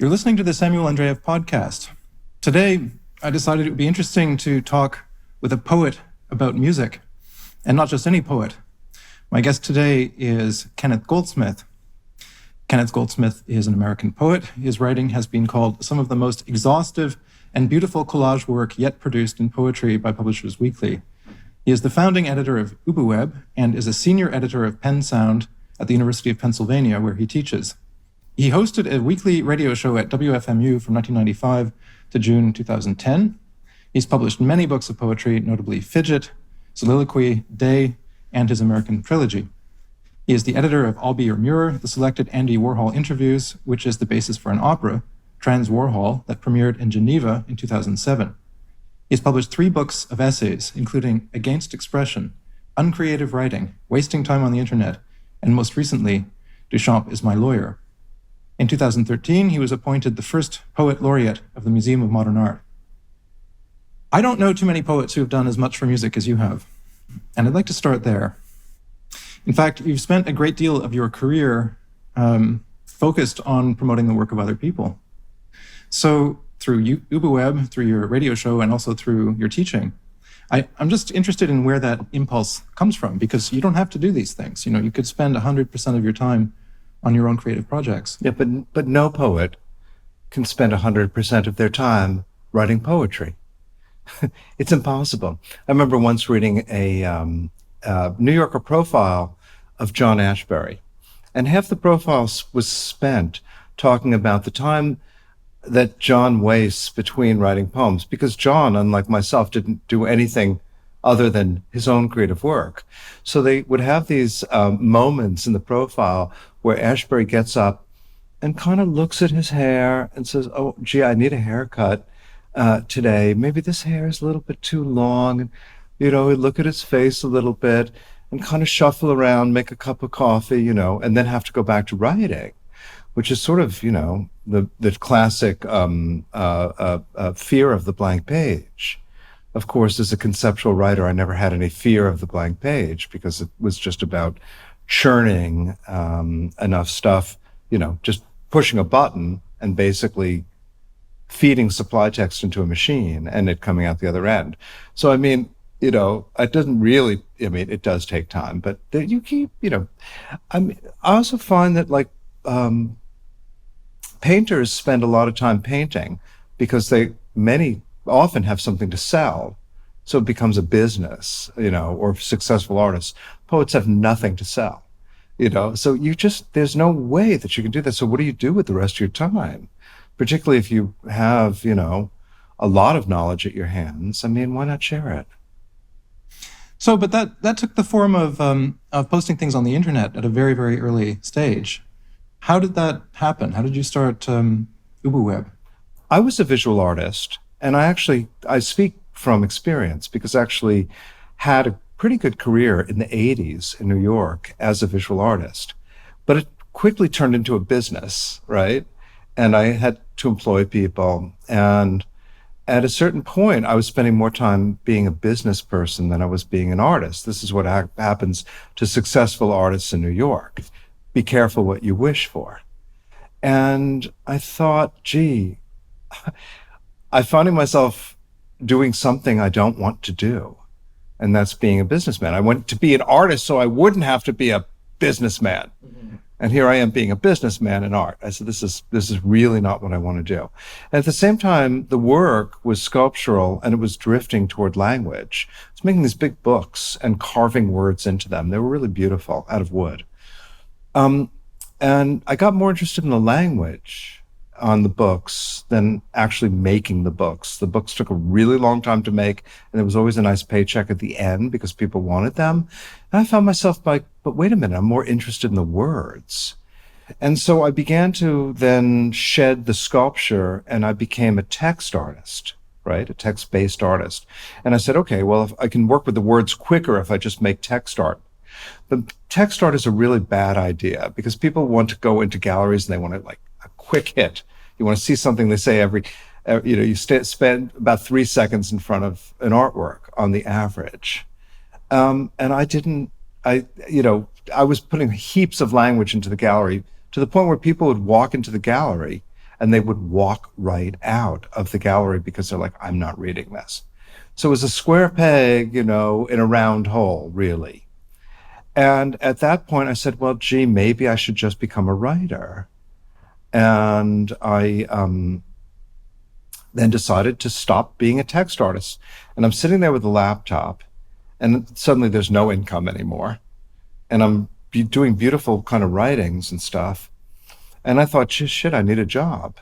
You're listening to the Samuel Andreyev podcast. Today, I decided it would be interesting to talk with a poet about music, and not just any poet. My guest today is Kenneth Goldsmith. Kenneth Goldsmith is an American poet. His writing has been called some of the most exhaustive and beautiful collage work yet produced in poetry by Publishers Weekly. He is the founding editor of UbuWeb and is a senior editor of PennSound at the University of Pennsylvania, where he teaches. He hosted a weekly radio show at WFMU from 1995 to June 2010. He's published many books of poetry, notably Fidget, Soliloquy, Day, and his American trilogy. He is the editor of I'll Be Your Mirror, the selected Andy Warhol interviews, which is the basis for an opera, Trans-Warhol, that premiered in Geneva in 2007. He's published 3 books of essays, including Against Expression, Uncreative Writing, Wasting Time on the Internet, and most recently, Duchamp is My Lawyer. In 2013, he was appointed the first Poet Laureate of the Museum of Modern Art. I don't know too many poets who have done as much for music as you have, and I'd like to start there. In fact, you've spent a great deal of your career focused on promoting the work of other people. So through UbuWeb, through your radio show, and also through your teaching, I'm just interested in where that impulse comes from, because you don't have to do these things. You know, you could spend 100% of your time on your own creative projects. Yeah, but no poet can spend 100% of their time writing poetry. It's impossible. I remember once reading a New Yorker profile of John Ashbery, and half the profile was spent talking about the time that John wastes between writing poems, because John, unlike myself, didn't do anything other than his own creative work. So they would have these moments in the profile where Ashbery gets up and kind of looks at his hair and says, oh, gee, I need a haircut today. Maybe this hair is a little bit too long. And, you know, he'd look at his face a little bit and kind of shuffle around, make a cup of coffee, you know, and then have to go back to writing, which is sort of, you know, the classic fear of the blank page. Of course, as a conceptual writer, I never had any fear of the blank page, because it was just about churning enough stuff, you know, just pushing a button and basically feeding supply text into a machine and it coming out the other end. So, I mean, you know, it doesn't really, I mean, it does take time, but you keep, you know, I mean, I also find that like painters spend a lot of time painting because many often have something to sell. So it becomes a business, you know, or successful artists. Poets have nothing to sell, you know, so there's no way that you can do that. So what do you do with the rest of your time? Particularly if you have, you know, a lot of knowledge at your hands. I mean, why not share it? So, but that took the form of posting things on the internet at a very, very early stage. How did that happen? How did you start UbuWeb? I was a visual artist, and I speak from experience, because I actually had a pretty good career in the 80s in New York as a visual artist, but it quickly turned into a business, right? And I had to employ people, and at a certain point, I was spending more time being a business person than I was being an artist. This is what happens to successful artists in New York. Be careful what you wish for. And I thought, gee, I'm finding myself doing something I don't want to do, and that's being a businessman. I went to be an artist so I wouldn't have to be a businessman. Mm-hmm. And here I am being a businessman in art. I said, this is really not what I want to do. And at the same time, the work was sculptural and it was drifting toward language. I was making these big books and carving words into them. They were really beautiful, out of wood. And I got more interested in the language on the books than actually making the books. The books took a really long time to make, and there was always a nice paycheck at the end because people wanted them. And I found myself like, but wait a minute, I'm more interested in the words. And so I began to then shed the sculpture, and I became a text artist, right? A text-based artist. And I said, okay, well, if I can work with the words quicker if I just make text art. But text art is a really bad idea, because people want to go into galleries and they want to like a quick hit. You want to see something they say you spend about 3 seconds in front of an artwork on the average. And I was putting heaps of language into the gallery to the point where people would walk into the gallery and they would walk right out of the gallery because they're like, I'm not reading this. So it was a square peg, in a round hole, really. And at that point I said, well, gee, maybe I should just become a writer. And I then decided to stop being a text artist. And I'm sitting there with a laptop, and suddenly there's no income anymore. And I'm doing beautiful kind of writings and stuff. And I thought, shit, I need a job.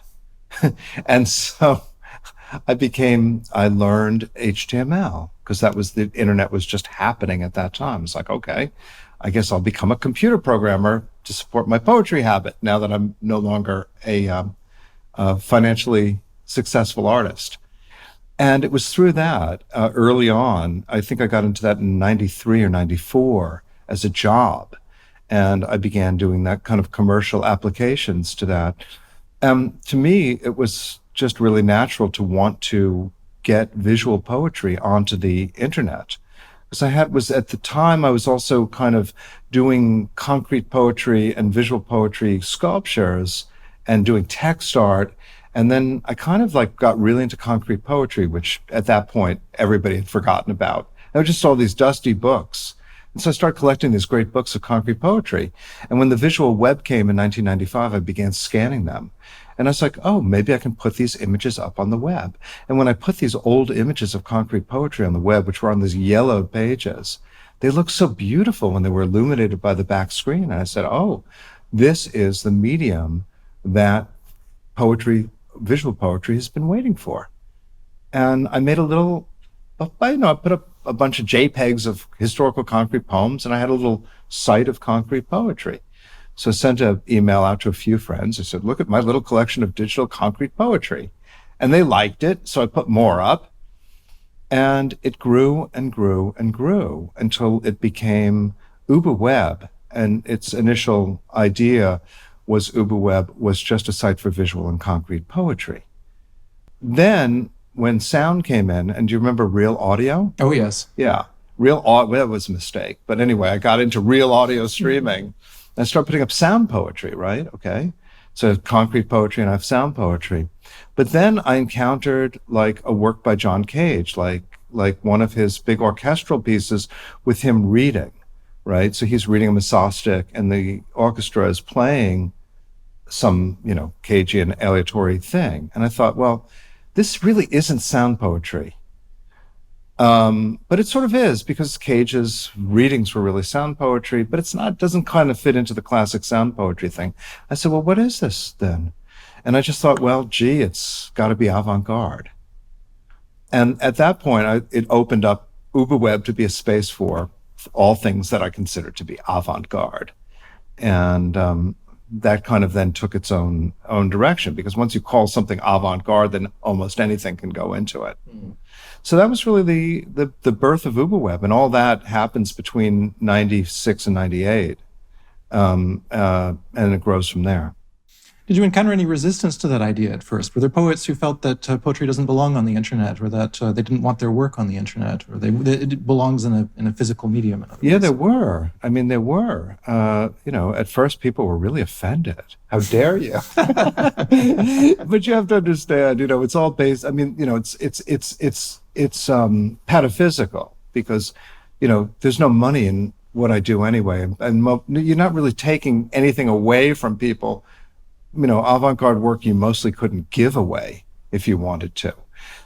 And so I learned HTML, because the internet was just happening at that time. It's like, okay, I guess I'll become a computer programmer to support my poetry habit now that I'm no longer a financially successful artist. And it was through that early on, I think I got into that in 93 or 94 as a job. And I began doing that kind of commercial applications to that. To me, it was just really natural to want to get visual poetry onto the internet. Because at the time, I was also kind of doing concrete poetry and visual poetry sculptures and doing text art. And then I kind of got really into concrete poetry, which at that point, everybody had forgotten about. There were just all these dusty books. And so I started collecting these great books of concrete poetry. And when the visual web came in 1995, I began scanning them. And I was like, oh, maybe I can put these images up on the web. And when I put these old images of concrete poetry on the web, which were on these yellowed pages, they looked so beautiful when they were illuminated by the back screen. And I said, oh, this is the medium that visual poetry has been waiting for. And I made I put up a bunch of JPEGs of historical concrete poems, and I had a little site of concrete poetry. So I sent an email out to a few friends. I said, look at my little collection of digital concrete poetry. And they liked it, so I put more up. And it grew and grew and grew until it became UbuWeb. And its initial idea was UbuWeb was just a site for visual and concrete poetry. Then when sound came in, and do you remember Real Audio? Oh, yes. Yeah. That was a mistake. But anyway, I got into real audio streaming. I started putting up sound poetry, right? Okay. So concrete poetry and I have sound poetry. But then I encountered a work by John Cage, like one of his big orchestral pieces with him reading, right? So he's reading a misostic and the orchestra is playing some, Cagean aleatory thing. And I thought, well, this really isn't sound poetry. But it sort of is, because Cage's readings were really sound poetry, but doesn't kind of fit into the classic sound poetry thing. I said, well, what is this then? And I just thought, well, gee, it's got to be avant-garde. And at that point, it opened up UbuWeb to be a space for all things that I consider to be avant-garde. And that kind of then took its own direction, because once you call something avant-garde, then almost anything can go into it. Mm. So that was really the birth of UbuWeb, and all that happens between 96 and 98, and it grows from there. Did you encounter any resistance to that idea at first? Were there poets who felt that poetry doesn't belong on the internet, or that they didn't want their work on the internet, or it belongs in a physical medium? Yeah, there were. I mean, there were. At first people were really offended. How dare you? But you have to understand, it's all based. I mean, it's pataphysical, because there's no money in what I do anyway, and you're not really taking anything away from people. Avant-garde work you mostly couldn't give away if you wanted to.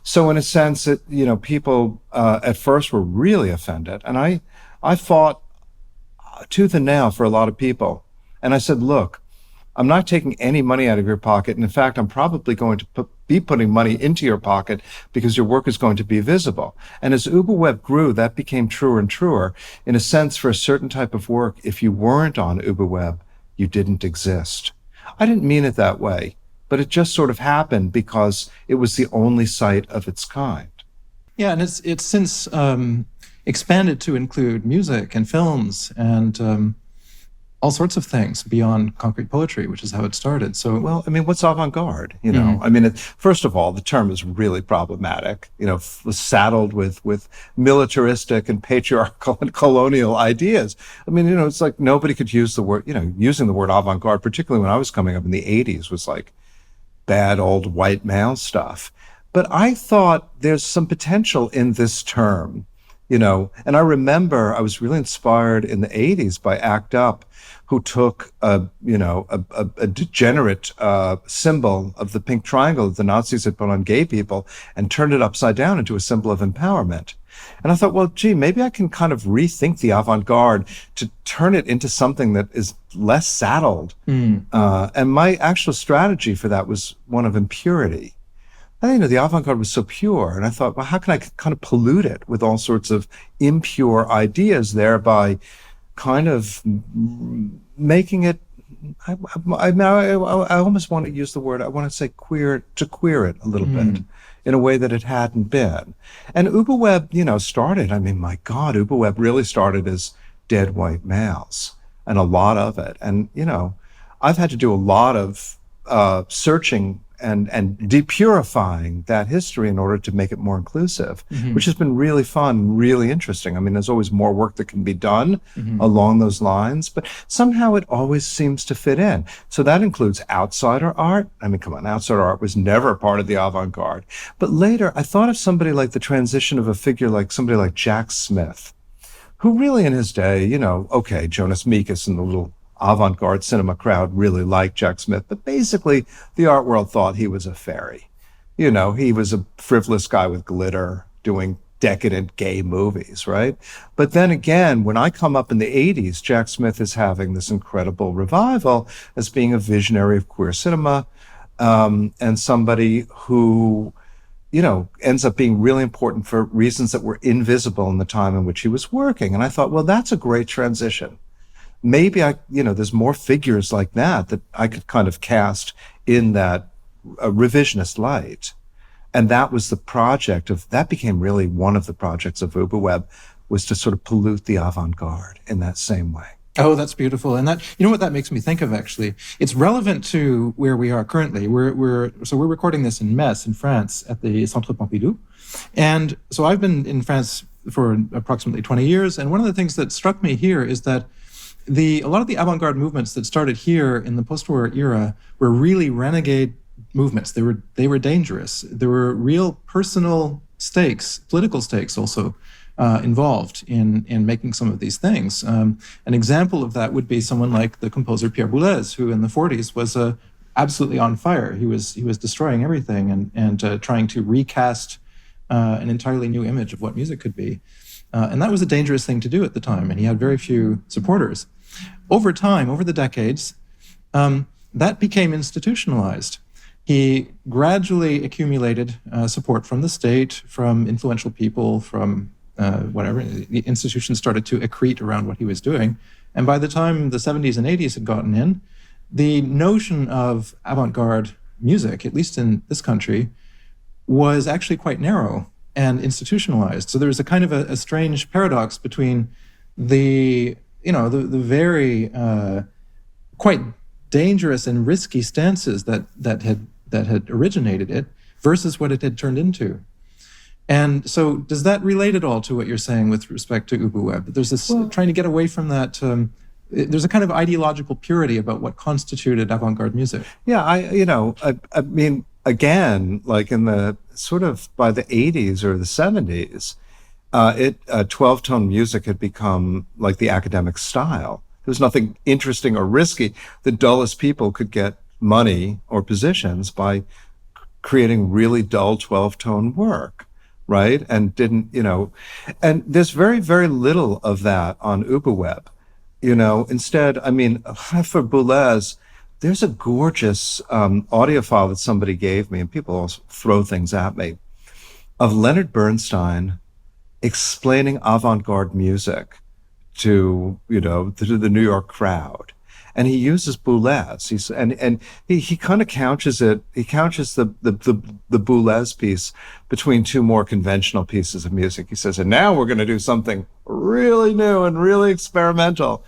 So in a sense, people at first were really offended. And I fought tooth and nail for a lot of people. And I said, look, I'm not taking any money out of your pocket. And in fact, I'm probably going to be putting money into your pocket, because your work is going to be visible. And as UbuWeb grew, that became truer and truer. In a sense, for a certain type of work, if you weren't on UbuWeb, you didn't exist. I didn't mean it that way, but it just sort of happened because it was the only site of its kind. Yeah, and it's since expanded to include music and films and all sorts of things beyond concrete poetry, which is how it started. So, well, I mean, what's avant-garde? I mean, first of all, the term is really problematic. Was saddled with militaristic and patriarchal and colonial ideas. I mean, it's like nobody could use the word. Using the word avant-garde, particularly when I was coming up in the '80s, was like, bad old white male stuff. But I thought there's some potential in this term, and I remember I was really inspired in the 80s by ACT UP, who took a degenerate symbol of the pink triangle that the Nazis had put on gay people and turned it upside down into a symbol of empowerment. And I thought, well, gee, maybe I can kind of rethink the avant-garde to turn it into something that is less saddled. And my actual strategy for that was one of impurity. I think, the avant-garde was so pure, and I thought, well, how can I kind of pollute it with all sorts of impure ideas, thereby kind of making it, I almost want to use the word, I want to say queer it a little bit in a way that it hadn't been. And UbuWeb, started, my God, UbuWeb really started as dead white males, and a lot of it. And, I've had to do a lot of searching and depurifying that history in order to make it more inclusive, which has been really fun, really interesting. There's always more work that can be done along those lines, but somehow it always seems to fit in. So that includes outsider art. Come on, outsider art was never part of the avant-garde. But later, I thought of somebody like the transition of a figure like somebody like Jack Smith, who really in his day, Jonas Mekas and the little avant-garde cinema crowd really liked Jack Smith, but basically the art world thought he was a fairy. He was a frivolous guy with glitter doing decadent gay movies, right? But then again, when I come up in the 80s, Jack Smith is having this incredible revival as being a visionary of queer cinema, and somebody who, ends up being really important for reasons that were invisible in the time in which he was working. And I thought, well, that's a great transition. Maybe there's more figures like that I could kind of cast in that revisionist light. And that was the project that became really one of the projects of UbuWeb, was to sort of pollute the avant-garde in that same way. Oh, that's beautiful. And that, what that makes me think of, actually, it's relevant to where we are currently. We're recording this in Metz in France at the Centre Pompidou. And so I've been in France for approximately 20 years. And one of the things that struck me here is that a lot of the avant-garde movements that started here in the post-war era were really renegade movements. They were dangerous. There were real personal stakes, political stakes also involved in making some of these things. An example of that would be someone like the composer Pierre Boulez, who in the 40s was absolutely on fire. He was destroying everything and trying to recast an entirely new image of what music could be. And that was a dangerous thing to do at the time, and he had very few supporters. Over time, over the decades, that became institutionalized. He gradually accumulated support from the state, from influential people, from whatever. The institutions started to accrete around what he was doing. And by the time the 70s and 80s had gotten in, the notion of avant-garde music, at least in this country, was actually quite narrow and institutionalized. So there was a kind of a strange paradox between the very quite dangerous and risky stances that had originated it versus what it had turned into. And so does that relate at all to what you're saying with respect to UbuWeb? There's this trying to get away from that. There's a kind of ideological purity about what constituted avant-garde music. Yeah, I mean, again, like in the sort of by the 80s or the 70s, 12-tone music had become like the academic style. There was nothing interesting or risky. The dullest people could get money or positions by creating really dull 12-tone work, right? And and there's very, very little of that on UbuWeb. Instead, for Boulez, there's a gorgeous audio file that somebody gave me, and people always throw things at me, of Leonard Bernstein explaining avant-garde music to the New York crowd. And he uses Boulez. He kind of couches it. He couches the Boulez piece between two more conventional pieces of music. He says, and now we're going to do something really new and really experimental.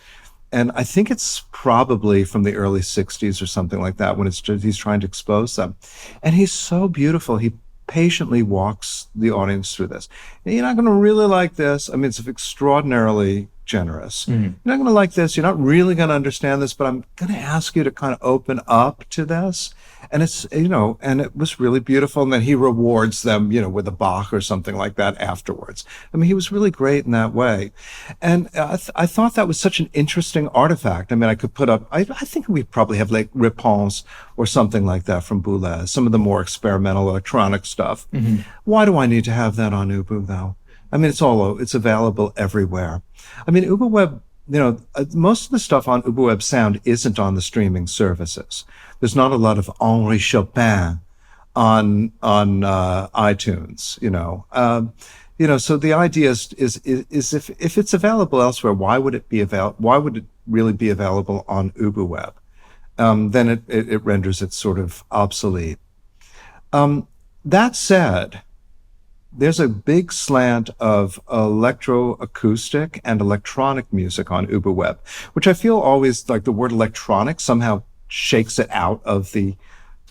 And I think it's probably from the early 60s or something like that, when he's trying to expose them. And he's so beautiful. He patiently walks the audience through this. You're not going to really like this. It's extraordinarily generous. You're not going to like this. You're not really going to understand this, but I'm going to ask you to kind of open up to this. And it's, and it was really beautiful. And then he rewards them, with a Bach or something like that afterwards. I mean, he was really great in that way. And I thought that was such an interesting artifact. I mean, I could put up, I think we probably have like Réponse or something like that from Boulez, some of the more experimental electronic stuff. Why do I need to have that on Ubu though? I mean, it's available everywhere. I mean, UbuWeb, most of the stuff on UbuWeb Sound isn't on the streaming services. There's not a lot of Henri Chopin on iTunes, So the idea is if it's available elsewhere, why would it really be available on UbuWeb? Then it renders it sort of obsolete. That said, there's a big slant of electroacoustic and electronic music on UbuWeb, which I feel always like the word electronic somehow shakes it out of the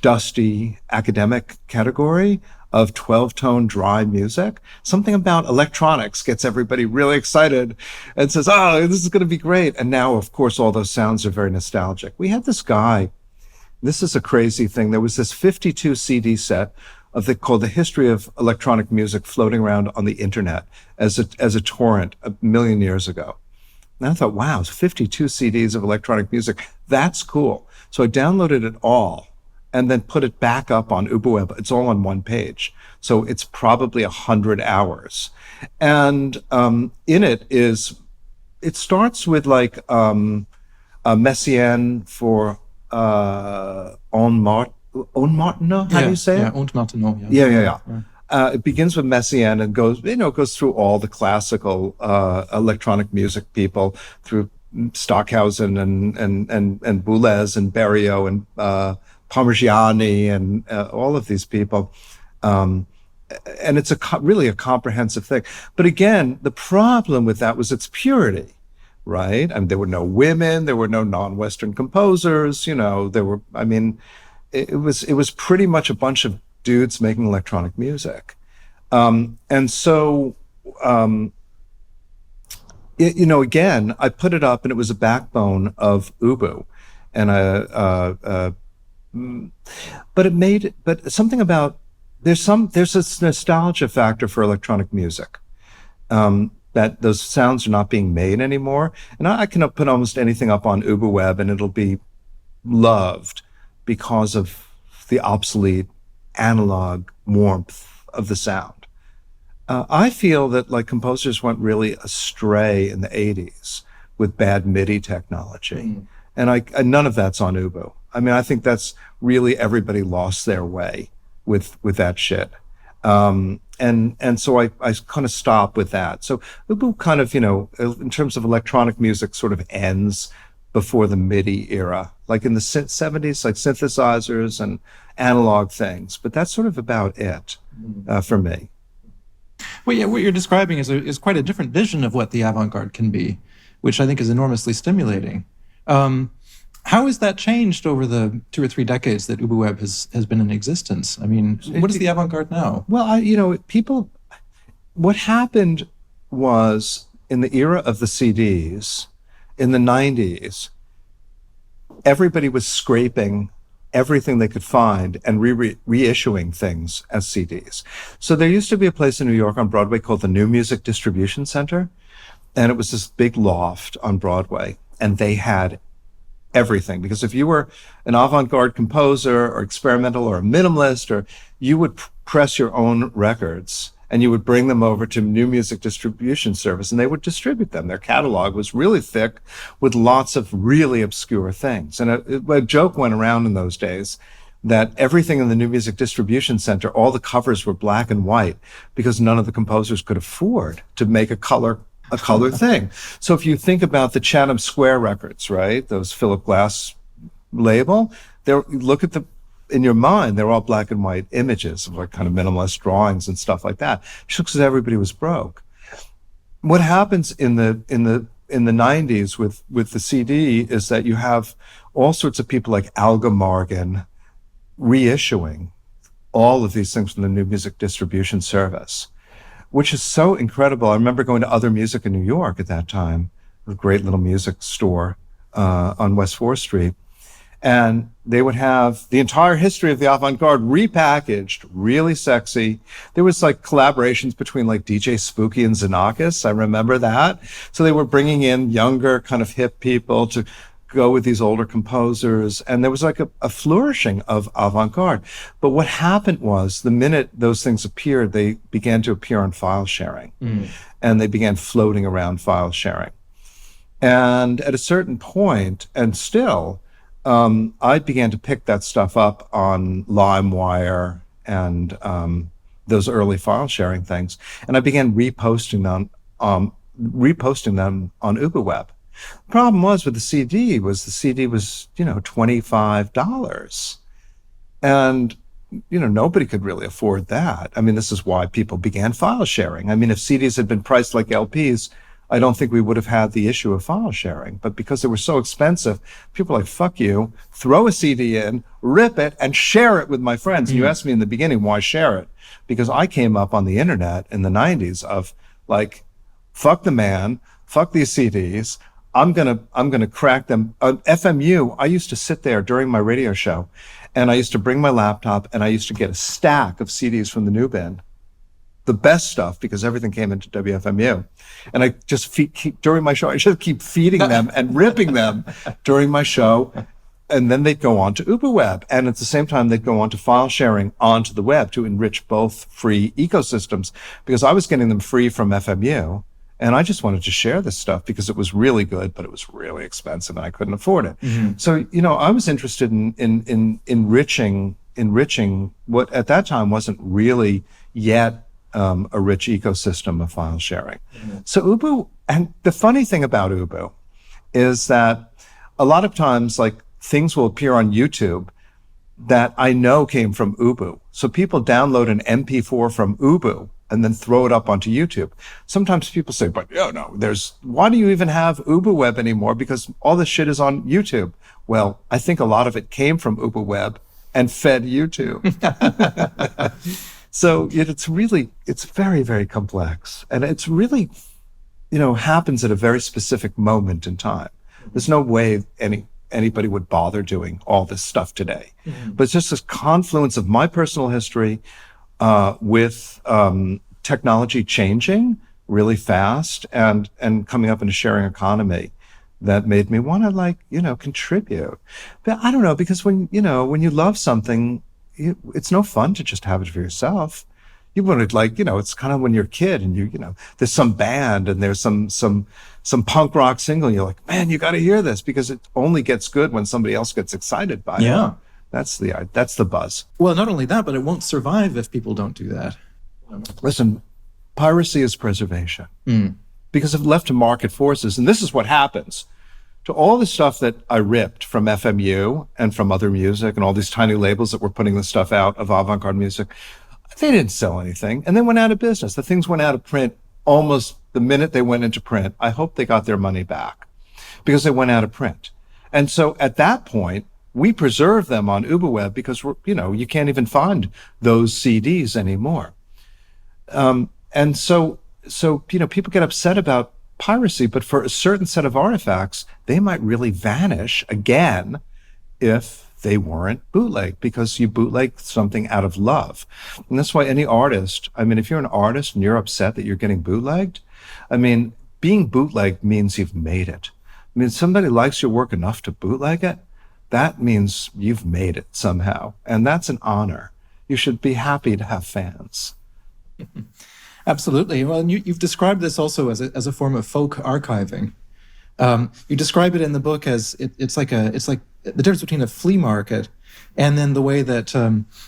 dusty academic category of 12-tone dry music. Something about electronics gets everybody really excited and says, oh, this is going to be great. And now, of course, all those sounds are very nostalgic. We had this guy, this is a crazy thing. There was this 52 CD set called The History of Electronic Music floating around on the internet as a torrent a million years ago. And I thought, wow, 52 CDs of electronic music. That's cool. So I downloaded it all and then put it back up on UbuWeb. It's all on one page. So it's probably 100 hours. And in it starts with like a Messiaen for On Martineau, how do you say it? Yeah, Und Martineau. Yeah. It begins with Messiaen and goes through all the classical electronic music people, through Stockhausen and Boulez and Berio and Parmigiani and all of these people. And it's really a comprehensive thing. But again, the problem with that was its purity, right? I mean, there were no women, there were no non-Western composers, it was pretty much a bunch of dudes making electronic music. And so, again, I put it up and it was a backbone of Ubu. And but something about, there's this nostalgia factor for electronic music, that those sounds are not being made anymore. And I can put almost anything up on UbuWeb and it'll be loved because of the obsolete analog warmth of the sound. I feel that like composers went really astray in the 80s with bad MIDI technology. And none of that's on Ubu. I mean, I think that's really, everybody lost their way with that shit. And so I kind of stop with that. So Ubu kind of, in terms of electronic music, sort of ends before the MIDI era, like in the 70s, like synthesizers and analog things. But that's sort of about it for me. Well, yeah, what you're describing is quite a different vision of what the avant-garde can be, which I think is enormously stimulating. How has that changed over the 2 or 3 decades that UbuWeb has been in existence? I mean, what is the avant-garde now? Well, what happened was, in the era of the CDs, in the 90s, everybody was scraping everything they could find and reissuing things as CDs. So there used to be a place in New York on Broadway called the New Music Distribution Center. And it was this big loft on Broadway. And they had everything. Because if you were an avant-garde composer or experimental or a minimalist, you would press your own records and you would bring them over to New Music Distribution Service and they would distribute them. Their catalog was really thick with lots of really obscure things. And a joke went around in those days that everything in the New Music Distribution Center, all the covers were black and white because none of the composers could afford to make a color thing. So if you think about the Chatham Square records, right, those Philip Glass label, in your mind, they're all black and white images of like kind of minimalist drawings and stuff like that, just because everybody was broke. What happens in the 90s with the CD is that you have all sorts of people like Alga Morgan reissuing all of these things from the New Music Distribution Service, which is so incredible. I remember going to Other Music in New York at that time a great little music store on West 4th Street. And they would have the entire history of the avant-garde repackaged, really sexy. There was like collaborations between like DJ Spooky and Xenakis. I remember that. So they were bringing in younger kind of hip people to go with these older composers. And there was like a flourishing of avant-garde. But what happened was the minute those things appeared, they began to appear on file sharing. And they began floating around file sharing. And at a certain point, and still, I began to pick that stuff up on LimeWire and those early file sharing things, and I began reposting them on UbuWeb. The problem was with the CD was $25, and nobody could really afford that. I mean, this is why people began file sharing. I mean, if CDs had been priced like LPs, I don't think we would have had the issue of file sharing. But because they were so expensive, people were like, fuck you, throw a CD in, rip it, and share it with my friends. And you asked me in the beginning, why share it? Because I came up on the internet in the 90s of like, fuck the man, fuck these CDs. I'm gonna crack them. FMU, I used to sit there during my radio show, and I used to bring my laptop, and I used to get a stack of CDs from the new bin, the best stuff, because everything came into WFMU. And I just keep during my show, I just keep feeding them and ripping them during my show. And then they'd go on to UbuWeb. And at the same time, they'd go on to file sharing onto the web to enrich both free ecosystems, because I was getting them free from FMU. And I just wanted to share this stuff because it was really good, but it was really expensive and I couldn't afford it. So, I was interested in enriching what at that time wasn't really yet a rich ecosystem of file sharing. So Ubu, and the funny thing about Ubu is that a lot of times, like, things will appear on YouTube that I know came from Ubu. So people download an MP4 from Ubu and then throw it up onto YouTube. Sometimes people say, but why do you even have UbuWeb anymore? Because all this shit is on YouTube. Well, I think a lot of it came from UbuWeb and fed YouTube. So it's very, very complex. And it's really, happens at a very specific moment in time. There's no way anybody would bother doing all this stuff today. But it's just this confluence of my personal history with technology changing really fast and coming up in a sharing economy that made me want to contribute. But I don't know, because when you love something, it's no fun to just have it for yourself. You want to it's kind of when you're a kid and there's some band and there's some punk rock single and you're like, man, you got to hear this, because it only gets good when somebody else gets excited by it. That's the buzz. Well, not only that, but it won't survive if people don't do that. Listen, piracy is preservation. Because if left to market forces, and this is what happens to all the stuff that I ripped from FMU and from other music and all these tiny labels that were putting the stuff out of avant-garde music, they didn't sell anything, and they went out of business. The things went out of print almost the minute they went into print. I hope they got their money back because they went out of print. And so at that point, we preserve them on UbuWeb because you can't even find those CDs anymore. And so people get upset about piracy, but for a certain set of artifacts, they might really vanish again if they weren't bootlegged, because you bootleg something out of love. And that's why any artist, if you're an artist and you're upset that you're getting bootlegged, being bootlegged means you've made it. Somebody likes your work enough to bootleg it, that means you've made it somehow. And that's an honor. You should be happy to have fans. Absolutely. Well, and you've described this also as a form of folk archiving. You describe it in the book as it's like the difference between a flea market and then the way that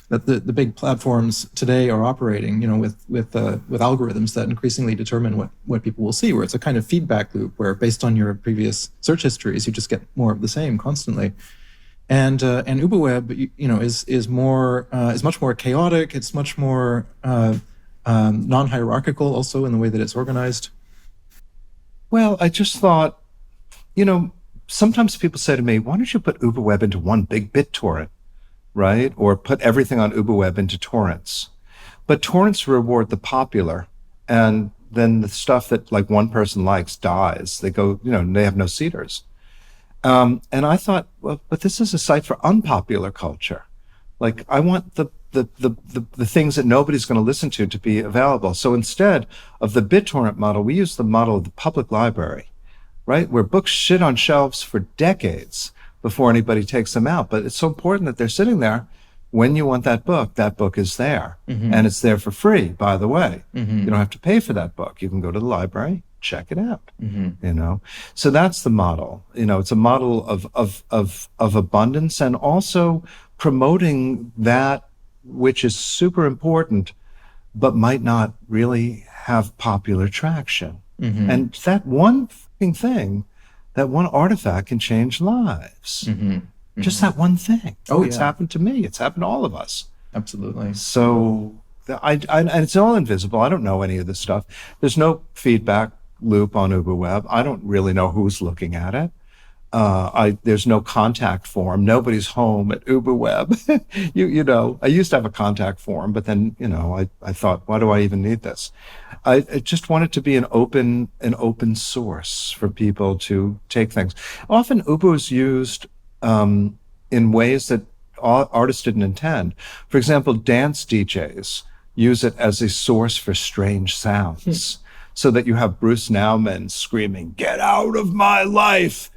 the big platforms today are operating. With algorithms that increasingly determine what people will see, where it's a kind of feedback loop where, based on your previous search histories, you just get more of the same constantly. And UbuWeb, is much more chaotic. It's much more non-hierarchical also in the way that it's organized. Well, I just thought, sometimes people say to me, why don't you put UbuWeb into one big BitTorrent, right? Or put everything on UbuWeb into torrents. But torrents reward the popular, and then the stuff that like one person likes dies. They go, they have no seeders. And I thought, well, but this is a site for unpopular culture. Like, I want the things that nobody's going to listen to be available. So instead of the BitTorrent model, we use the model of the public library, right? Where books sit on shelves for decades before anybody takes them out. But it's so important that they're sitting there. When you want that book is there. And it's there for free, by the way. You don't have to pay for that book. You can go to the library, check it out, So that's the model. It's a model of abundance, and also promoting that which is super important, but might not really have popular traction. And that one thing, that one artifact can change lives. Just that one thing. It's happened to me. It's happened to all of us. Absolutely. So and it's all invisible. I don't know any of this stuff. There's no feedback loop on UbuWeb. I don't really know who's looking at it. There's no contact form. Nobody's home at UbuWeb. I used to have a contact form, but then, I thought, why do I even need this? I just want it to be an open source for people to take things. Often Ubu is used in ways that artists didn't intend. For example, dance DJs use it as a source for strange sounds, so that you have Bruce Nauman screaming, "Get out of my life,"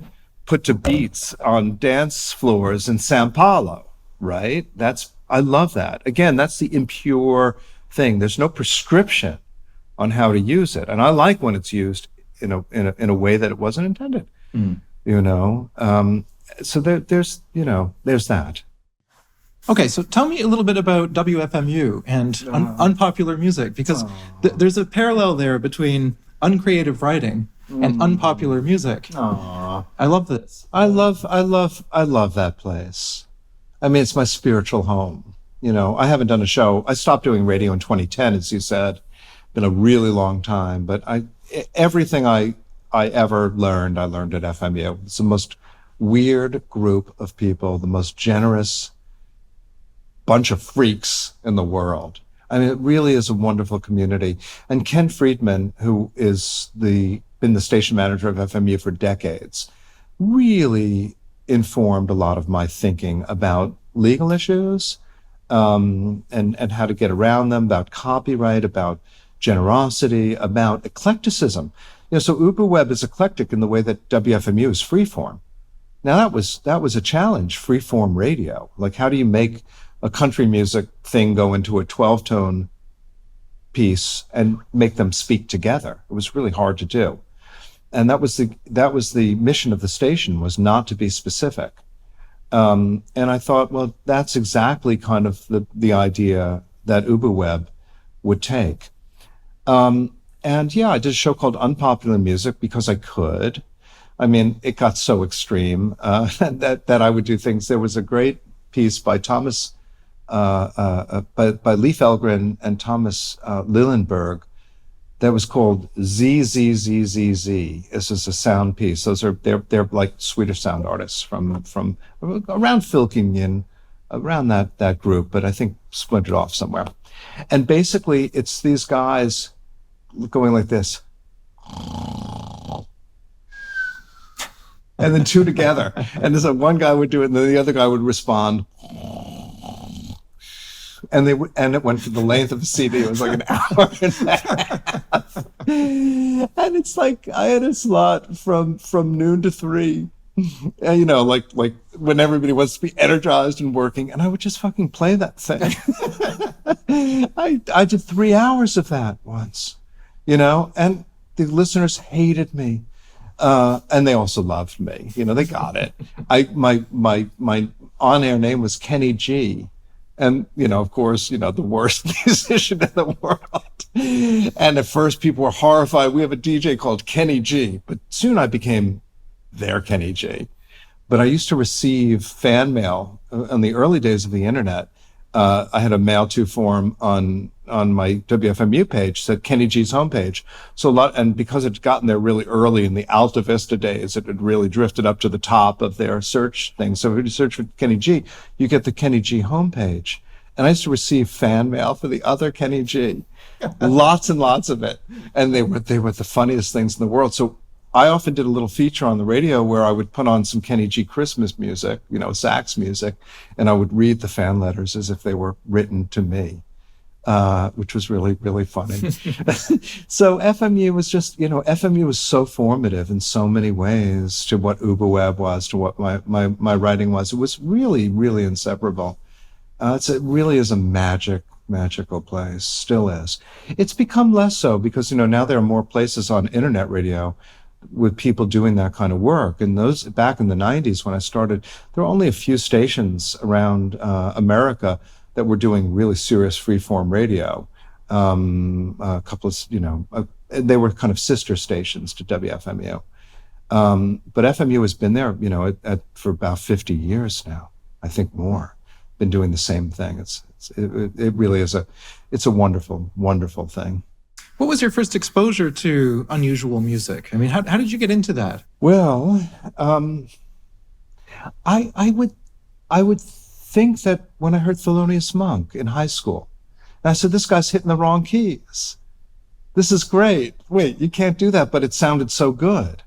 put to beats on dance floors in Sao Paulo, right? I love that. Again, that's the impure thing. There's no prescription on how to use it. And I like when it's used in a way that it wasn't intended, So there's that. Okay, so tell me a little bit about WFMU and unpopular music, because there's a parallel there between uncreative writing and unpopular music. Aww. I love this. I love that place. I mean, it's my spiritual home. I haven't done a show. I stopped doing radio in 2010, as you said. Been a really long time, but everything I ever learned, I learned at FMU. It's the most weird group of people, the most generous bunch of freaks in the world. I mean, it really is a wonderful community. And Ken Friedman, who is been the station manager of FMU for decades, really informed a lot of my thinking about legal issues, and how to get around them, about copyright, about generosity, about eclecticism. So UbuWeb is eclectic in the way that WFMU is freeform. Now that was a challenge, freeform radio. Like, how do you make a country music thing go into a 12-tone piece and make them speak together? It was really hard to do. And that was the mission of the station, was not to be specific. And I thought, well, that's exactly kind of the idea that UbuWeb would take. And I did a show called Unpopular Music because I could. I mean, it got so extreme that I would do things. There was a great piece by Thomas, by Lee Felgren and Thomas Lillenberg, that was called ZZZZZ. This is a sound piece. They're like Swedish sound artists from around Filkingen, around that group, but I think splintered off somewhere. And basically, it's these guys going like this. And then two together. And so one guy would do it, and then the other guy would respond. And it went for the length of the CD. It was like an hour and a half. And it's like, I had a slot from noon to 3. And, like when everybody wants to be energized and working, and I would just fucking play that thing. I did 3 hours of that once, and the listeners hated me. And they also loved me. They got it. My on-air name was Kenny G. And, of course, the worst musician in the world. And at first people were horrified. We have a DJ called Kenny G, but soon I became their Kenny G. But I used to receive fan mail in the early days of the internet. I had a mail to form on my WFMU page, said Kenny G's homepage. So and because it had gotten there really early in the Alta Vista days, it had really drifted up to the top of their search thing. So if you search for Kenny G, you get the Kenny G homepage. And I used to receive fan mail for the other Kenny G, lots and lots of it. And they were the funniest things in the world. So I often did a little feature on the radio where I would put on some Kenny G Christmas music, sax music, and I would read the fan letters as if they were written to me, which was really, really funny. So FMU was just, FMU was so formative in so many ways to what UbuWeb was, to what my writing was. It was really, really inseparable. It really is a magical place, still is. It's become less so because, now there are more places on internet radio with people doing that kind of work. And those back in the 90s when I started, there were only a few stations around America that were doing really serious freeform radio. A couple of, they were kind of sister stations to WFMU. But FMU has been there, for about 50 years now, I think more, been doing the same thing. It really is it's a wonderful, wonderful thing. What was your first exposure to unusual music? I mean, how did you get into that? Well, I would think that when I heard Thelonious Monk in high school, and I said, this guy's hitting the wrong keys. This is great. Wait, you can't do that, but it sounded so good.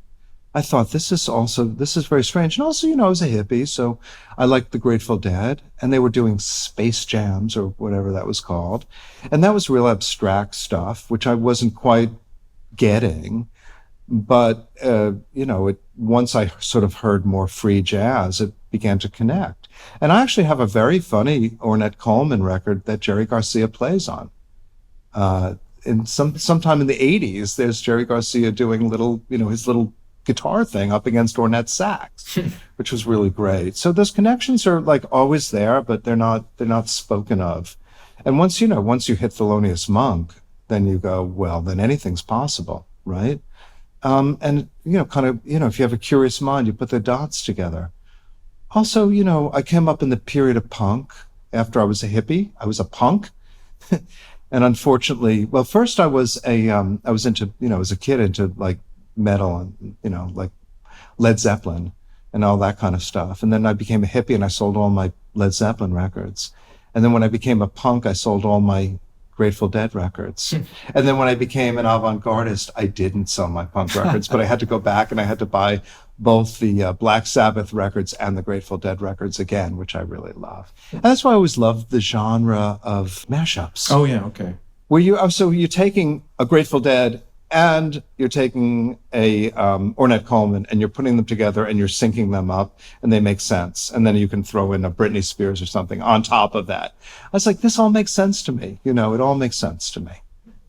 I thought, this is very strange. And also, I was a hippie, so I liked the Grateful Dead, and they were doing space jams or whatever that was called. And that was real abstract stuff, which I wasn't quite getting. But, once I sort of heard more free jazz, it began to connect. And I actually have a very funny Ornette Coleman record that Jerry Garcia plays on. And sometime in the 80s, there's Jerry Garcia doing his little guitar thing up against Ornette sax, which was really great. So those connections are like always there, but they're not spoken of. And once you hit Thelonious Monk, then you go, well, then anything's possible, right? And if you have a curious mind, you put the dots together. Also, I came up in the period of punk. After I was a hippie, I was a punk. And unfortunately, well, first I was into, as a kid into like metal and, like Led Zeppelin and all that kind of stuff. And then I became a hippie and I sold all my Led Zeppelin records. And then when I became a punk, I sold all my Grateful Dead records. And then when I became an avant-gardist, I didn't sell my punk records, but I had to go back and I had to buy both the Black Sabbath records and the Grateful Dead records again, which I really love. And that's why I always loved the genre of mashups. Oh yeah, okay. Where you're taking a Grateful Dead and you're taking a Ornette Coleman and you're putting them together and you're syncing them up and they make sense. And then you can throw in a Britney Spears or something on top of that. I was like, this all makes sense to me. It all makes sense to me.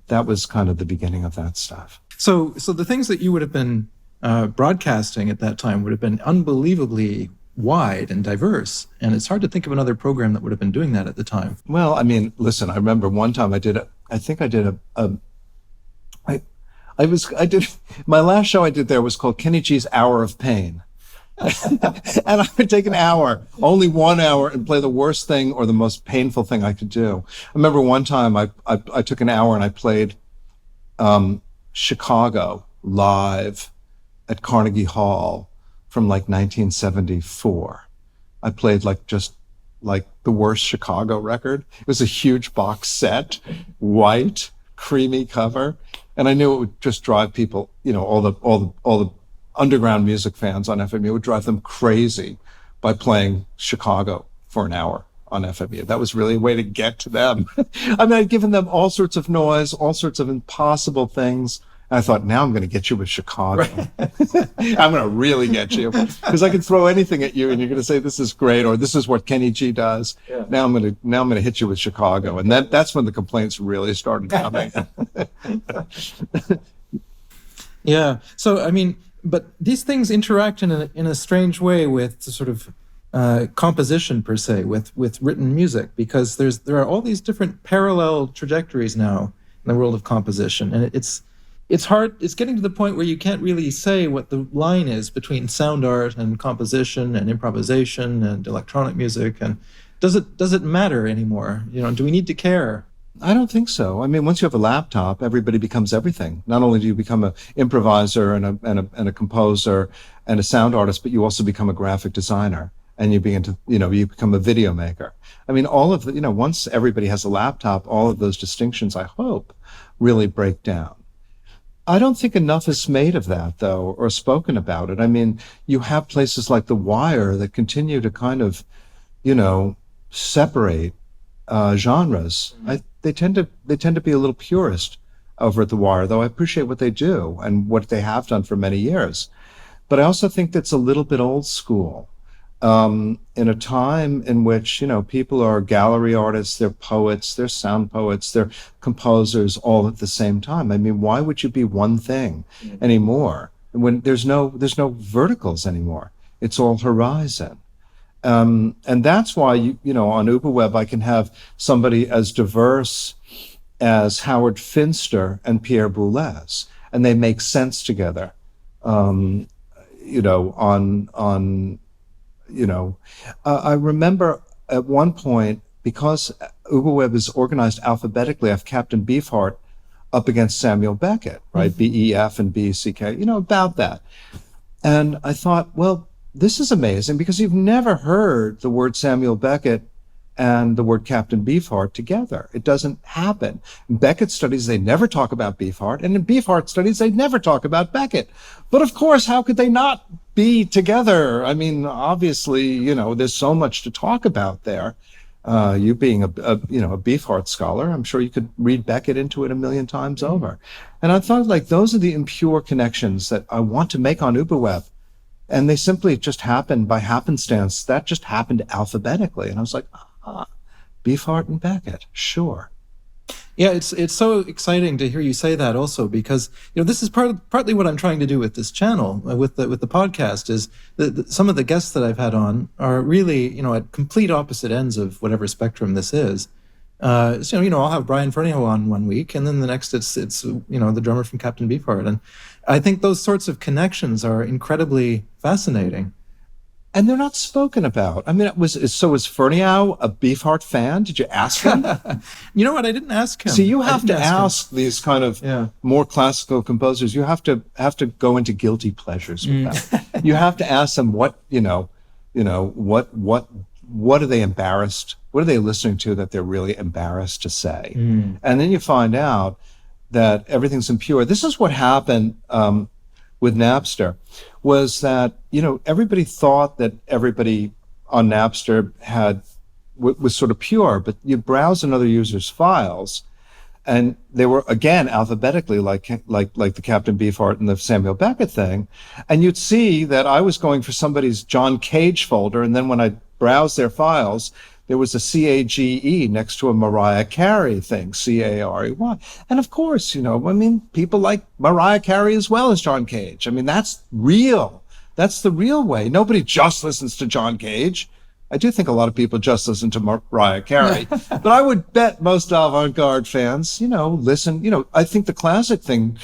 That was kind of the beginning of that stuff. So the things that you would have been broadcasting at that time would have been unbelievably wide and diverse. And it's hard to think of another program that would have been doing that at the time. Well, I mean, listen, I remember one time my last show I did there was called Kenny G's Hour of Pain. And I would take an hour, only 1 hour, and play the worst thing or the most painful thing I could do. I remember one time I took an hour and I played Chicago live at Carnegie Hall from like 1974. I played just the worst Chicago record. It was a huge box set, white, creamy cover. And I knew it would just drive people, all the underground music fans on FMU, it would drive them crazy by playing Chicago for an hour on FMU. That was really a way to get to them. I mean, I'd given them all sorts of noise, all sorts of impossible things. And I thought, now I'm going to get you with Chicago. Right. I'm going to really get you because I can throw anything at you and you're going to say, this is great, or this is what Kenny G does. Yeah. Now I'm going to hit you with Chicago. And that's when the complaints really started coming. Yeah. So, I mean, but these things interact in a strange way with the sort of composition per se, with written music, because there are all these different parallel trajectories now in the world of composition. And it's hard. It's getting to the point where you can't really say what the line is between sound art and composition and improvisation and electronic music. And does it matter anymore? Do we need to care? I don't think so. I mean, once you have a laptop, everybody becomes everything. Not only do you become an improviser and a composer and a sound artist, but you also become a graphic designer. and you begin to, you become a video maker. I mean, all of the, once everybody has a laptop, all of those distinctions, I hope, really break down. I don't think enough is made of that, though, or spoken about it. I mean, you have places like The Wire that continue to kind of, separate genres. They tend to be a little purist over at The Wire, though I appreciate what they do and what they have done for many years. But I also think that's a little bit old school. In a time in which, people are gallery artists, they're poets, they're sound poets, they're composers all at the same time. I mean, why would you be one thing anymore when there's no verticals anymore? It's all horizon. And that's why, on UbuWeb, I can have somebody as diverse as Howard Finster and Pierre Boulez, and they make sense together. I remember at one point, because UbuWeb is organized alphabetically, I have Captain Beefheart up against Samuel Beckett, right? B-E-F and B-C-K, about that. And I thought, well, this is amazing because you've never heard the word Samuel Beckett and the word Captain Beefheart together. It doesn't happen. In Beckett studies, they never talk about Beefheart, and in Beefheart studies, they never talk about Beckett. But of course, how could they not be together? I mean, obviously, there's so much to talk about there. You being a Beefheart scholar, I'm sure you could read Beckett into it a million times over. And I thought, like, those are the impure connections that I want to make on UbuWeb. And they simply just happened by happenstance. That just happened alphabetically. And I was like, Beefheart and Beckett, sure. Yeah, it's so exciting to hear you say that also, because this is partly what I'm trying to do with this channel, with the podcast, is that some of the guests that I've had on are really at complete opposite ends of whatever spectrum this is. So I'll have Brian Ferneyhough on one week, and then the next it's the drummer from Captain Beefheart, and I think those sorts of connections are incredibly fascinating. And they're not spoken about. I mean, was Ferneyhough a Beefheart fan? Did you ask him? You know what? I didn't ask him. See, you have to ask these kind of more classical composers. You have to go into guilty pleasures with them. You have to ask them what are they embarrassed? What are they listening to that they're really embarrassed to say? And then you find out that everything's impure. This is what happened with Napster, was that, everybody thought that everybody on Napster was sort of pure, but you browse another user's files and they were, again, alphabetically like the Captain Beefheart and the Samuel Beckett thing. And you'd see that I was going for somebody's John Cage folder. And then when I browsed their files, there was a C-A-G-E next to a Mariah Carey thing, C-A-R-E-Y. And of course, people like Mariah Carey as well as John Cage. I mean, that's real. That's the real way. Nobody just listens to John Cage. I do think a lot of people just listen to Mariah Carey. But I would bet most avant-garde fans, listen. I think the classic thing,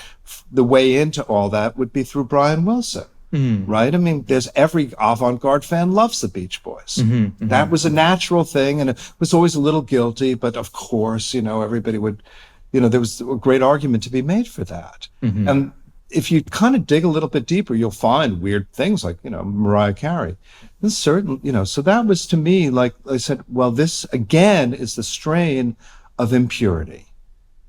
the way into all that would be through Brian Wilson. Right? I mean, every avant-garde fan loves the Beach Boys. That was a natural thing, and it was always a little guilty, but of course, everybody would, there was a great argument to be made for that. And if you kind of dig a little bit deeper, you'll find weird things like, Mariah Carey. And certain, so that was to me, like I said, well, this again is the strain of impurity.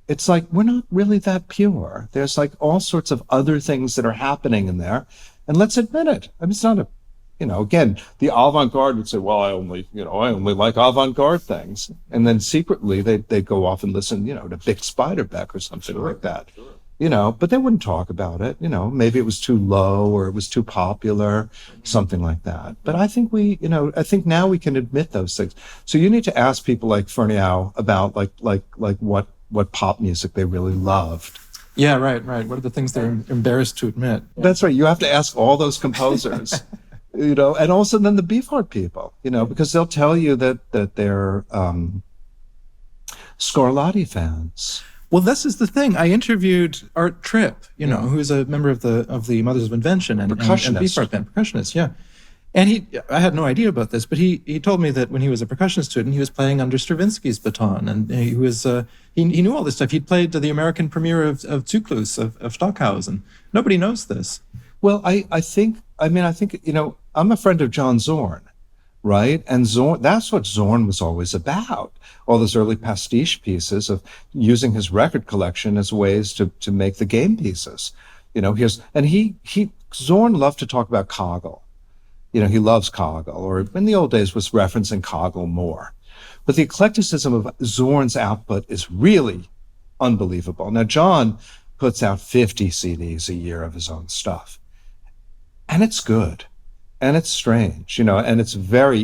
It's like, we're not really that pure. There's like all sorts of other things that are happening in there. And let's admit it. I mean, it's not again, the avant-garde would say, well, I only like avant-garde things. And then secretly they'd go off and listen, to Vic Spiderbeck or something like that. But they wouldn't talk about it. Maybe it was too low or it was too popular, something like that. But I think I think now we can admit those things. So you need to ask people like Ferneyhough about what pop music they really loved. Yeah, right. What are the things they're embarrassed to admit? That's right. You have to ask all those composers, and also then the Beefheart people, because they'll tell you that they're Scarlatti fans. Well, this is the thing. I interviewed Art Tripp, who's a member of the Mothers of Invention and Beefheart band, percussionist, yeah. And I had no idea about this, but he told me that when he was a percussion student, he was playing under Stravinsky's baton, and he knew all this stuff. He'd played to the American premiere of Zyklus of Stockhausen. Nobody knows this. Well, I think I'm a friend of John Zorn, right? And Zorn, that's what Zorn was always about. All those early pastiche pieces of using his record collection as ways to make the game pieces. Zorn loved to talk about Kaggle. He loves Kaggle, or in the old days was referencing Kaggle more. But the eclecticism of Zorn's output is really unbelievable. Now, John puts out 50 CDs a year of his own stuff, and it's good. And it's strange, and it's very,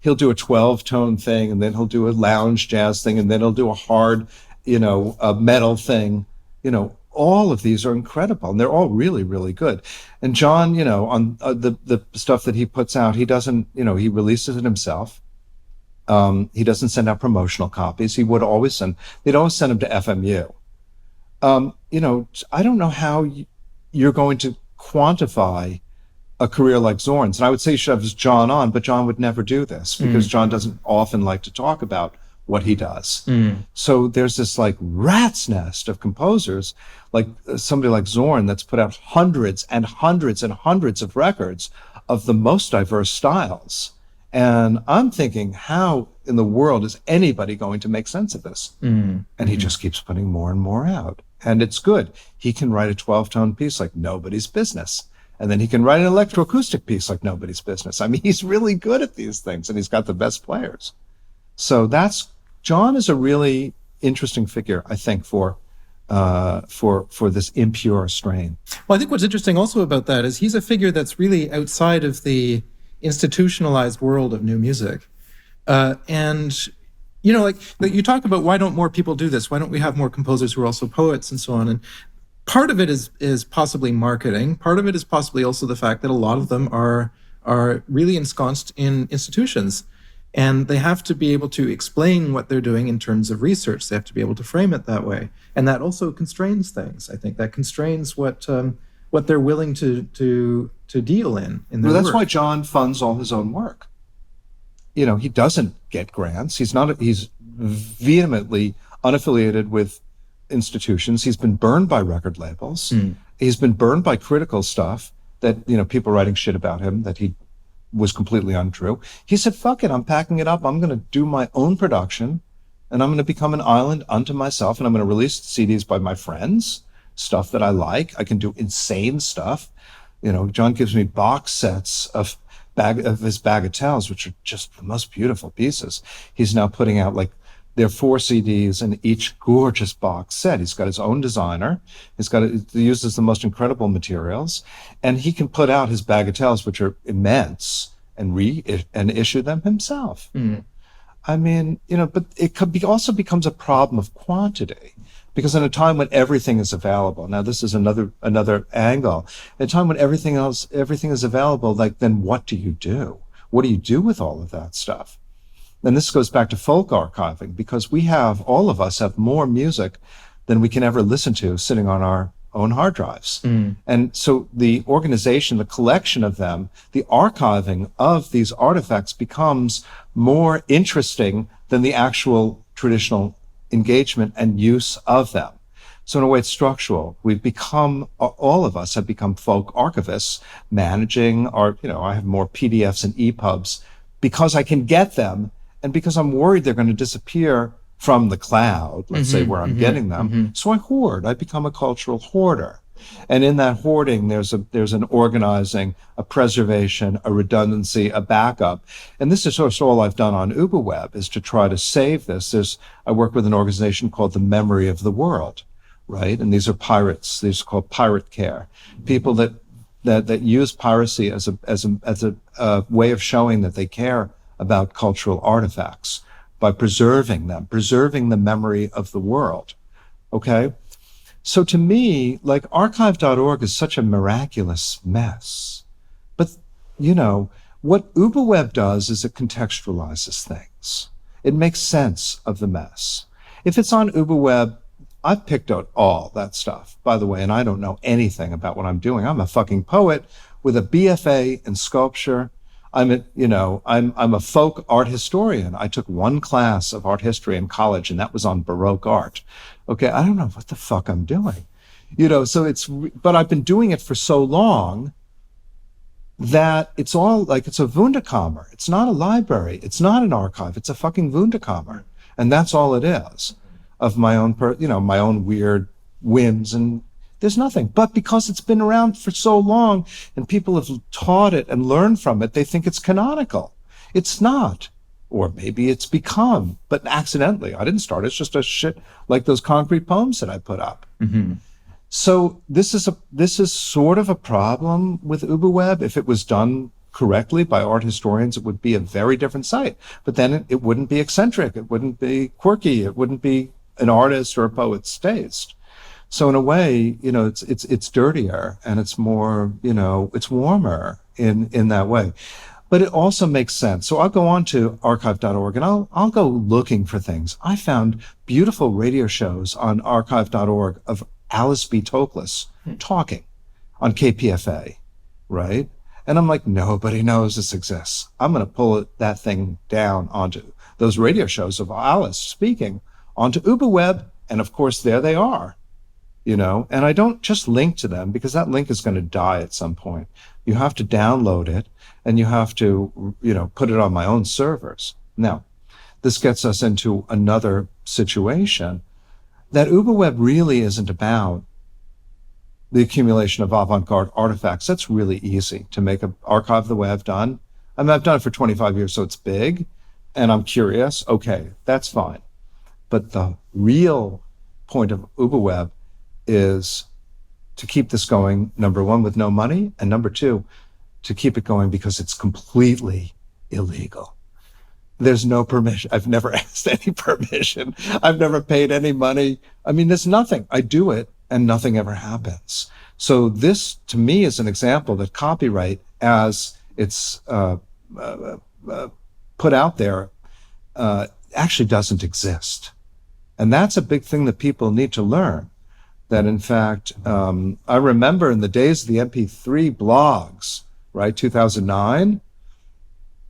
he'll do a 12-tone thing, and then he'll do a lounge jazz thing, and then he'll do a hard, a metal thing. All of these are incredible, and they're all really, really good. And John, on the stuff that he puts out, he doesn't, he releases it himself. He doesn't send out promotional copies. They'd always send them to FMU. I don't know how you're going to quantify a career like Zorn's. And I would say you should have John on, but John would never do this because John doesn't often like to talk about what he does. So there's this like rat's nest of composers, like somebody like Zorn that's put out hundreds and hundreds and hundreds of records of the most diverse styles. And I'm thinking, how in the world is anybody going to make sense of this? And he just keeps putting more and more out. And it's good. He can write a 12-tone piece like nobody's business. And then he can write an electroacoustic piece like nobody's business. I mean, he's really good at these things, and he's got the best players. So John is a really interesting figure, I think, for this impure strain. Well, I think what's interesting also about that is he's a figure that's really outside of the institutionalized world of new music. And like you talk about, why don't more people do this? Why don't we have more composers who are also poets and so on? And part of it is possibly marketing. Part of it is possibly also the fact that a lot of them are really ensconced in institutions, and they have to be able to explain what they're doing in terms of research. They have to be able to frame it that way, and that also constrains things. I think that constrains what they're willing to deal in their that's work. why John funds all his own work. He doesn't get grants. He's vehemently unaffiliated with institutions. He's been burned by record labels. He's been burned by critical stuff that, people writing shit about him that he was completely untrue. He said, fuck it, I'm packing it up. I'm going to do my own production, and I'm going to become an island unto myself, and I'm going to release CDs by my friends, stuff that I like. I can do insane stuff. John gives me box sets of his bagatelles, which are just the most beautiful pieces. He's now putting out there are 4 CDs in each gorgeous box set. He's got his own designer. He uses the most incredible materials, and he can put out his bagatelles, which are immense, and issue them himself. I mean, but it also becomes a problem of quantity, because in a time when everything is available, now this is another angle. In a time when everything is available, then what do you do? What do you do with all of that stuff? And this goes back to folk archiving, because all of us have more music than we can ever listen to sitting on our own hard drives. And so the organization, the collection of them, the archiving of these artifacts becomes more interesting than the actual traditional engagement and use of them. So in a way, it's structural. All of us have become folk archivists, managing I have more PDFs and EPUBs because I can get them, and because I'm worried they're going to disappear from the cloud, let's say, where I'm getting them. So I hoard. I become a cultural hoarder. And in that hoarding, there's an organizing, a preservation, a redundancy, a backup. And this is sort of all I've done on UbuWeb, is to try to save this. I work with an organization called the Memory of the World, right? And these are pirates. These are called pirate care. People that use piracy as a way of showing that they care about cultural artifacts by preserving the memory of the world. Okay? So to me, archive.org is such a miraculous mess. But, what UbuWeb does is it contextualizes things. It makes sense of the mess. If it's on UbuWeb, I've picked out all that stuff, by the way, and I don't know anything about what I'm doing. I'm a fucking poet with a BFA in sculpture. I'm a folk art historian. I took one class of art history in college, and that was on Baroque art. Okay, I don't know what the fuck I'm doing. But I've been doing it for so long that it's all like, it's a Wunderkammer. It's not a library. It's not an archive. It's a fucking Wunderkammer. And that's all it is, of my own, my own weird whims, and there's nothing. But because it's been around for so long and people have taught it and learned from it, they think it's canonical. It's not. Or maybe it's become, but accidentally. I didn't start. It's just a shit like those concrete poems that I put up. Mm-hmm. So this is sort of a problem with UbuWeb. If it was done correctly by art historians, it would be a very different site. But then it wouldn't be eccentric. It wouldn't be quirky. It wouldn't be an artist or a poet's taste. So in a way, it's dirtier and it's more, it's warmer in that way. But it also makes sense. So I'll go on to archive.org and I'll go looking for things. I found beautiful radio shows on archive.org of Alice B. Toklas talking on KPFA, right? And I'm like, nobody knows this exists. I'm going to pull that thing down onto those radio shows of Alice speaking onto UbuWeb. And of course, there they are, and I don't just link to them because that link is going to die at some point. You have to download it and you have to, put it on my own servers. Now, this gets us into another situation that UbuWeb really isn't about the accumulation of avant-garde artifacts. That's really easy to make an archive of the web done. I mean, I've done it for 25 years, so it's big, and I'm curious. Okay, that's fine. But the real point of UbuWeb is to keep this going, number one, with no money, and number two, to keep it going because it's completely illegal. There's no permission. I've never asked any permission. I've never paid any money. I mean, there's nothing. I do it and nothing ever happens. So this, to me, is an example that copyright, as it's put out there, actually doesn't exist. And that's a big thing that people need to learn. That in fact, I remember in the days of the MP3 blogs, right, 2009,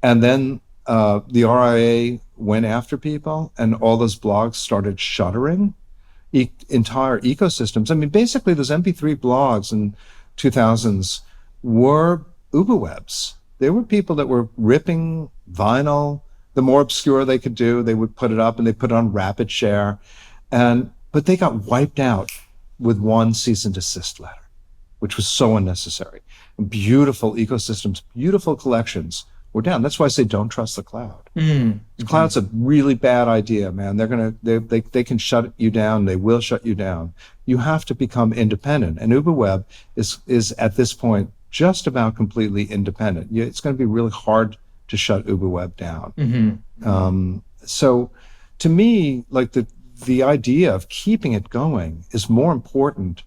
and then the RIA went after people and all those blogs started shuttering entire ecosystems. I mean, basically those MP3 blogs in 2000s were UbuWebs. They were people that were ripping vinyl. The more obscure they could do, they would put it up and they put it on rapid share. But they got wiped out with one cease and desist letter, which was so unnecessary. And beautiful ecosystems, beautiful collections were down. That's why I say don't trust the cloud. Mm-hmm. The cloud's a really bad idea, man. They can shut you down. They will shut you down. You have to become independent. And UbuWeb is at this point just about completely independent. It's going to be really hard to shut UbuWeb down. Mm-hmm. So to me, like the idea of keeping it going is more important,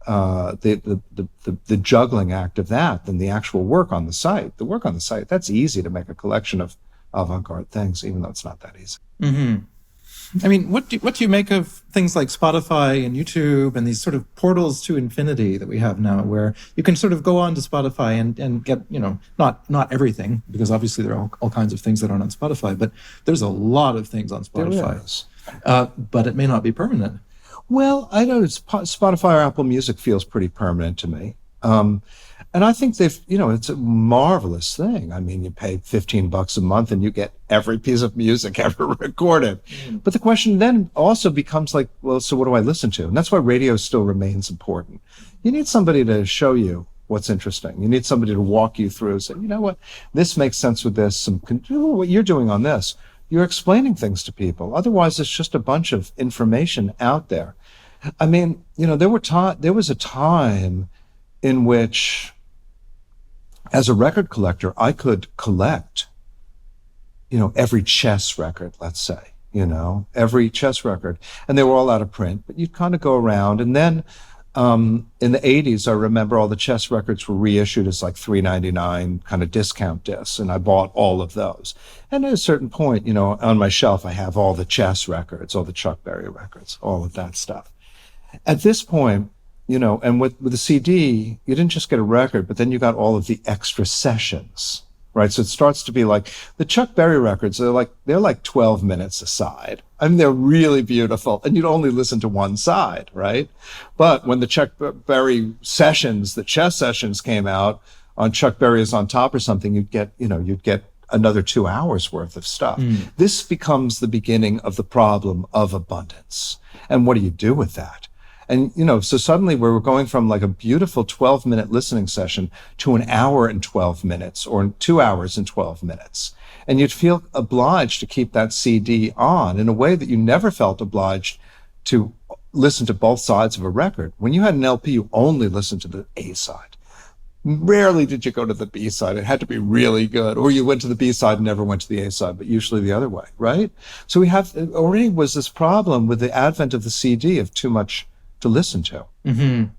the juggling act of that, than the actual work on the site. The work on the site, that's easy to make a collection of avant-garde things, even though it's not that easy. Mm-hmm. I mean, what do you make of things like Spotify and YouTube and these sort of portals to infinity that we have now, where you can sort of go on to Spotify and get, not everything, because obviously there are all kinds of things that aren't on Spotify, but there's a lot of things on Spotify. There is. But it may not be permanent. Well, I know Spotify or Apple Music feels pretty permanent to me. And I think it's a marvelous thing. I mean, you pay $15 a month and you get every piece of music ever recorded. Mm. But the question then also becomes like, well, so what do I listen to? And that's why radio still remains important. You need somebody to show you what's interesting. You need somebody to walk you through, say, you know what, this makes sense with this. What you're doing on this, you're explaining things to people. Otherwise, it's just a bunch of information out there. I mean, there was a time in which, as a record collector, I could collect, every Chess record, let's say, every Chess record, and they were all out of print, but you'd kind of go around. And then in the 80s, I remember all the Chess records were reissued as like $3.99 kind of discount discs, and I bought all of those. And at a certain point, on my shelf, I have all the Chess records, all the Chuck Berry records, all of that stuff. At this point, and with the CD, you didn't just get a record, but then you got all of the extra sessions, right? So it starts to be like the Chuck Berry records. They're like 12 minutes a side. I mean, they're really beautiful, and you'd only listen to one side, right? But when the Chuck Berry sessions, the Chess sessions came out, on Chuck Berry's On Top or something, you'd get another 2 hours worth of stuff. This becomes the beginning of the problem of abundance. And what do you do with that? And, so suddenly we're going from like a beautiful 12-minute listening session to an hour and 12 minutes or 2 hours and 12 minutes. And you'd feel obliged to keep that CD on in a way that you never felt obliged to listen to both sides of a record. When you had an LP, you only listened to the A side. Rarely did you go to the B side. It had to be really good. Or you went to the B side and never went to the A side, but usually the other way, right? So we have already was this problem with the advent of the CD of too much to listen to,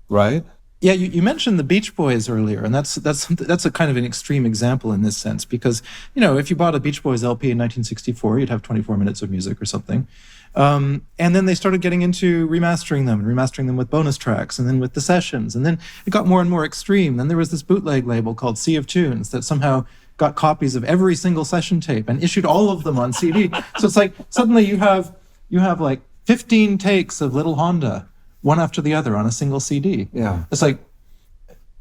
right? Yeah, you mentioned the Beach Boys earlier, and that's a kind of an extreme example in this sense, because, if you bought a Beach Boys LP in 1964, you'd have 24 minutes of music or something. And then they started getting into remastering them with bonus tracks, and then with the sessions, and then it got more and more extreme. Then there was this bootleg label called Sea of Tunes that somehow got copies of every single session tape and issued all of them on CD. So it's like suddenly you have like 15 takes of Little Honda, one after the other on a single CD. Yeah. It's like,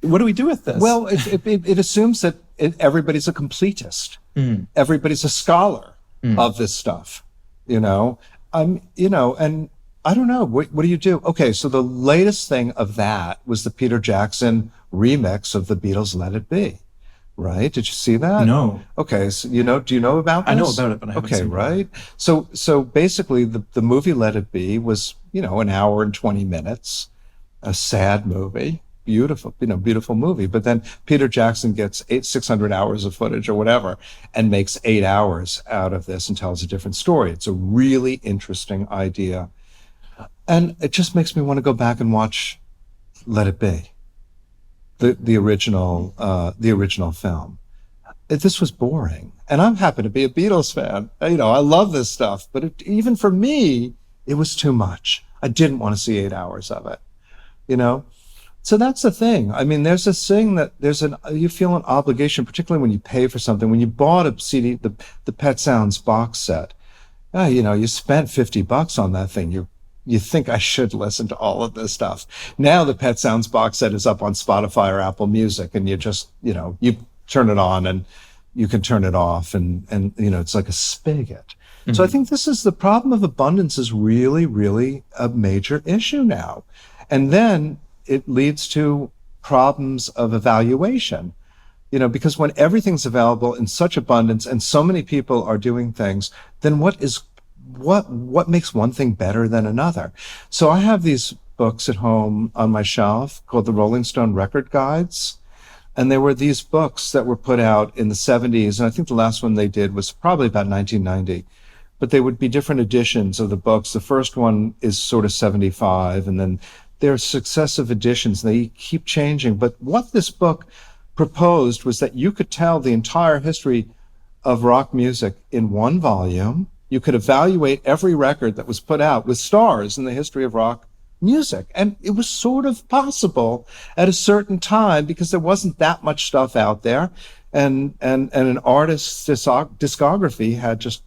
what do we do with this? Well, it assumes that everybody's a completist. Everybody's a scholar of this stuff, and I don't know, what do you do? Okay, so the latest thing of that was the Peter Jackson remix of the Beatles' Let It Be, right? Did you see that? No. Okay, so do you know about this? I know about it, but I haven't seen it. Right? So basically the movie Let It Be was, an hour and 20 minutes, a sad movie, beautiful movie. But then Peter Jackson gets 600 hours of footage or whatever and makes 8 hours out of this and tells a different story. It's a really interesting idea. And it just makes me want to go back and watch Let It Be, the original film. This was boring. And I'm happy to be a Beatles fan. I love this stuff, but even for me, it was too much. I didn't want to see 8 hours of it, So that's the thing. I mean, there's this thing that you feel an obligation, particularly when you pay for something. When you bought a CD, the PennSound box set, you spent $50 on that thing. You think I should listen to all of this stuff. Now the PennSound box set is up on Spotify or Apple Music, and you just, you turn it on and you can turn it off, and it's like a spigot. So I think this is the problem of abundance is really, really a major issue now. And then it leads to problems of evaluation, because when everything's available in such abundance and so many people are doing things, then what makes one thing better than another? So I have these books at home on my shelf called the Rolling Stone Record Guides. And there were these books that were put out in the 70s. And I think the last one they did was probably about 1990. But they would be different editions of the books. The first one is sort of 75, and then there are successive editions. They keep changing. But what this book proposed was that you could tell the entire history of rock music in one volume. You could evaluate every record that was put out with stars in the history of rock music. And it was sort of possible at a certain time because there wasn't that much stuff out there. And an artist's discography had just,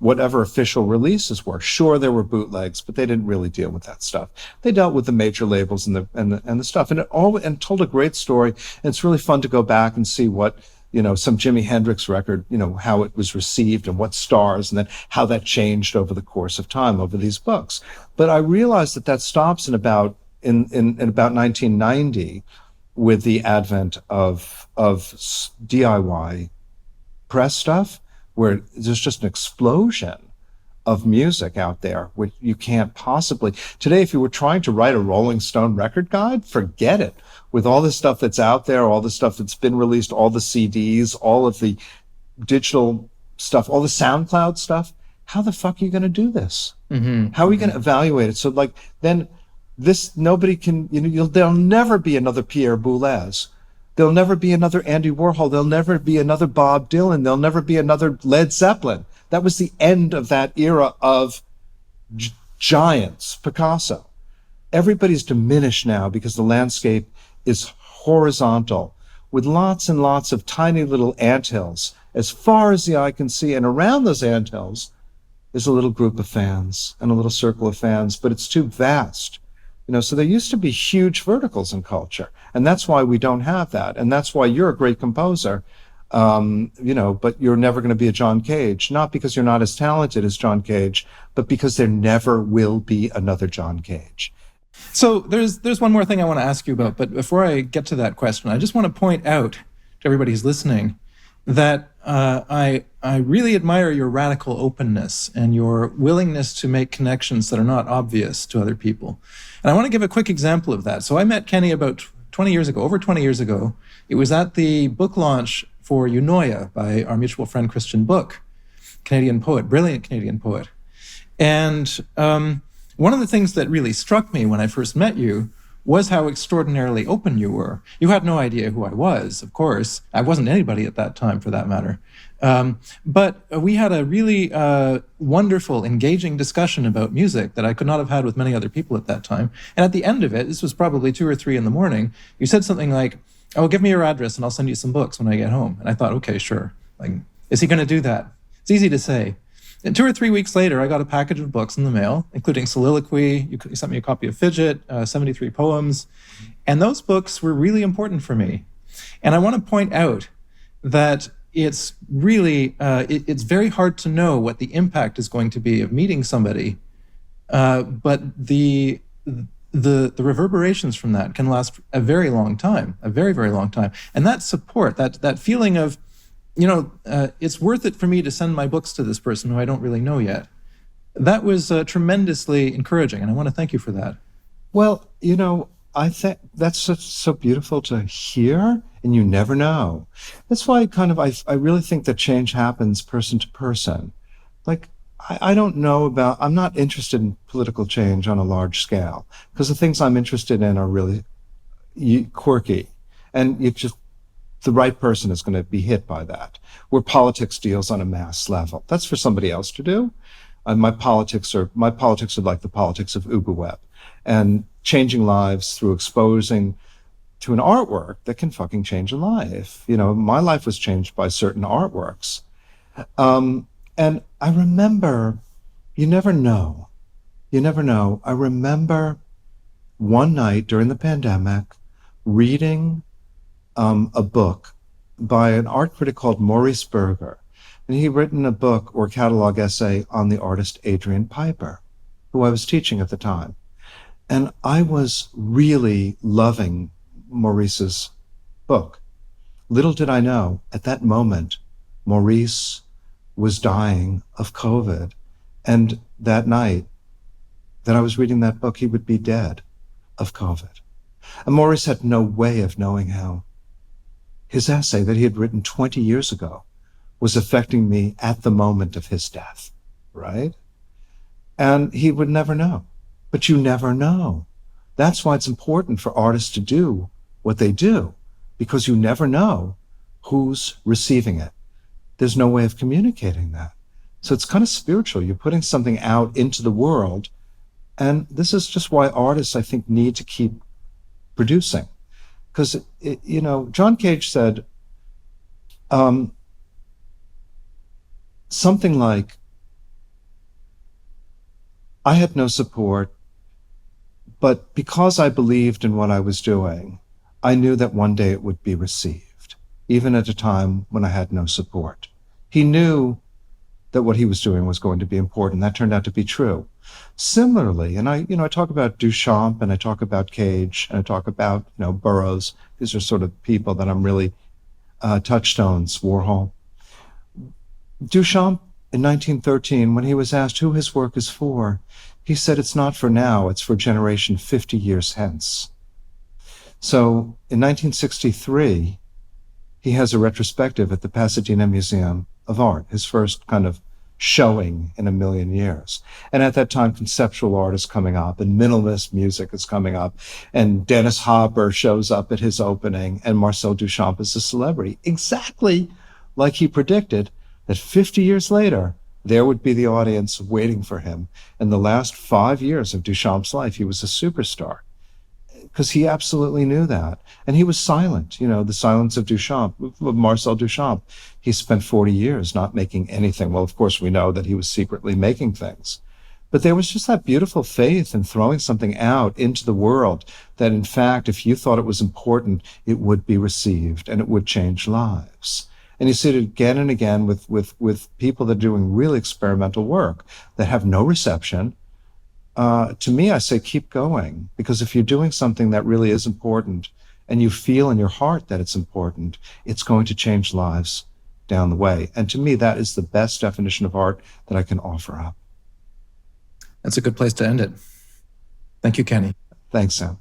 whatever official releases were. Sure, there were bootlegs, but they didn't really deal with that stuff. They dealt with the major labels and the stuff, and it told a great story. And it's really fun to go back and see what, some Jimi Hendrix record, how it was received and what stars, and then how that changed over the course of time over these books. But I realized that stops in about 1990 with the advent of DIY press stuff, where there's just an explosion of music out there, which you can't possibly. Today, if you were trying to write a Rolling Stone record guide, forget it. With all the stuff that's out there, all the stuff that's been released, all the CDs, all of the digital stuff, all the SoundCloud stuff, how the fuck are you going to do this? How are you going to evaluate it? So then nobody can, there'll never be another Pierre Boulez. There'll never be another Andy Warhol. There'll never be another Bob Dylan. There'll never be another Led Zeppelin. That was the end of that era of giants, Picasso. Everybody's diminished now because the landscape is horizontal with lots and lots of tiny little anthills as far as the eye can see. And around those anthills is a little group of fans and a little circle of fans, but it's too vast So there used to be huge verticals in culture, and that's why we don't have that. And that's why you're a great composer, but you're never going to be a John Cage, not because you're not as talented as John Cage, but because there never will be another John Cage. So there's one more thing I want to ask you about, but before I get to that question, I just want to point out to everybody who's listening that I really admire your radical openness and your willingness to make connections that are not obvious to other people. And I want to give a quick example of that. So I met Kenny about 20 years ago, over 20 years ago. It was at the book launch for Eunoia by our mutual friend Christian Book, Canadian poet, brilliant Canadian poet. And one of the things that really struck me when I first met you was how extraordinarily open you were. You had no idea who I was, of course. I wasn't anybody at that time, for that matter. But we had a really wonderful, engaging discussion about music that I could not have had with many other people at that time. And at the end of it, this was probably 2 or 3 in the morning, you said something like, "Oh, give me your address and I'll send you some books when I get home." And I thought, okay, sure. Like, is he going to do that? It's easy to say. And 2 or 3 weeks later, I got a package of books in the mail, including Soliloquy. You sent me a copy of Fidget, 73 poems. And those books were really important for me. And I want to point out that it's really, it's very hard to know what the impact is going to be of meeting somebody. But the reverberations from that can last a very long time, a very, very long time. And that support, that feeling of, it's worth it for me to send my books to this person who I don't really know yet. That was tremendously encouraging, and I want to thank you for that. Well, I think that's so beautiful to hear, and you never know. That's why I really think that change happens person to person. Like, I don't know I'm not interested in political change on a large scale, because the things I'm interested in are really quirky, and the right person is going to be hit by that. Where politics deals on a mass level, that's for somebody else to do. My politics are like the politics of UbuWeb, and changing lives through exposing to an artwork that can fucking change a life. My life was changed by certain artworks. And I remember, you never know. I remember one night during the pandemic reading a book by an art critic called Maurice Berger. And he'd written a book or catalog essay on the artist Adrian Piper, who I was teaching at the time. And I was really loving Maurice's book. Little did I know, at that moment, Maurice was dying of COVID. And that night that I was reading that book, he would be dead of COVID. And Maurice had no way of knowing how his essay that he had written 20 years ago was affecting me at the moment of his death, right? And he would never know. But you never know. That's why it's important for artists to do what they do, because you never know who's receiving it. There's no way of communicating that. So it's kind of spiritual. You're putting something out into the world. And this is just why artists, I think, need to keep producing. Because, John Cage said something like, I had no support, but because I believed in what I was doing, I knew that one day it would be received, even at a time when I had no support. He knew that what he was doing was going to be important. That turned out to be true. Similarly, and I talk about Duchamp, and I talk about Cage, and I talk about, Burroughs. These are sort of people that I'm really touchstones, Warhol. Duchamp, in 1913, when he was asked who his work is for, he said, it's not for now, it's for generation 50 years hence. So in 1963, he has a retrospective at the Pasadena Museum of Art, his first kind of showing in a million years. And at that time, conceptual art is coming up, and minimalist music is coming up, and Dennis Hopper shows up at his opening, and Marcel Duchamp is a celebrity, exactly like he predicted that 50 years later, there would be the audience waiting for him. In the last 5 years of Duchamp's life, he was a superstar, because he absolutely knew that. And he was silent, the silence of Duchamp, of Marcel Duchamp. He spent 40 years not making anything. Well, of course, we know that he was secretly making things. But there was just that beautiful faith in throwing something out into the world that, in fact, if you thought it was important, it would be received and it would change lives. And you see it again and again with people that are doing really experimental work that have no reception. To me, I say keep going, because if you're doing something that really is important and you feel in your heart that it's important, it's going to change lives down the way. And to me, that is the best definition of art that I can offer up. That's a good place to end it. Thank you, Kenny. Thanks, Sam.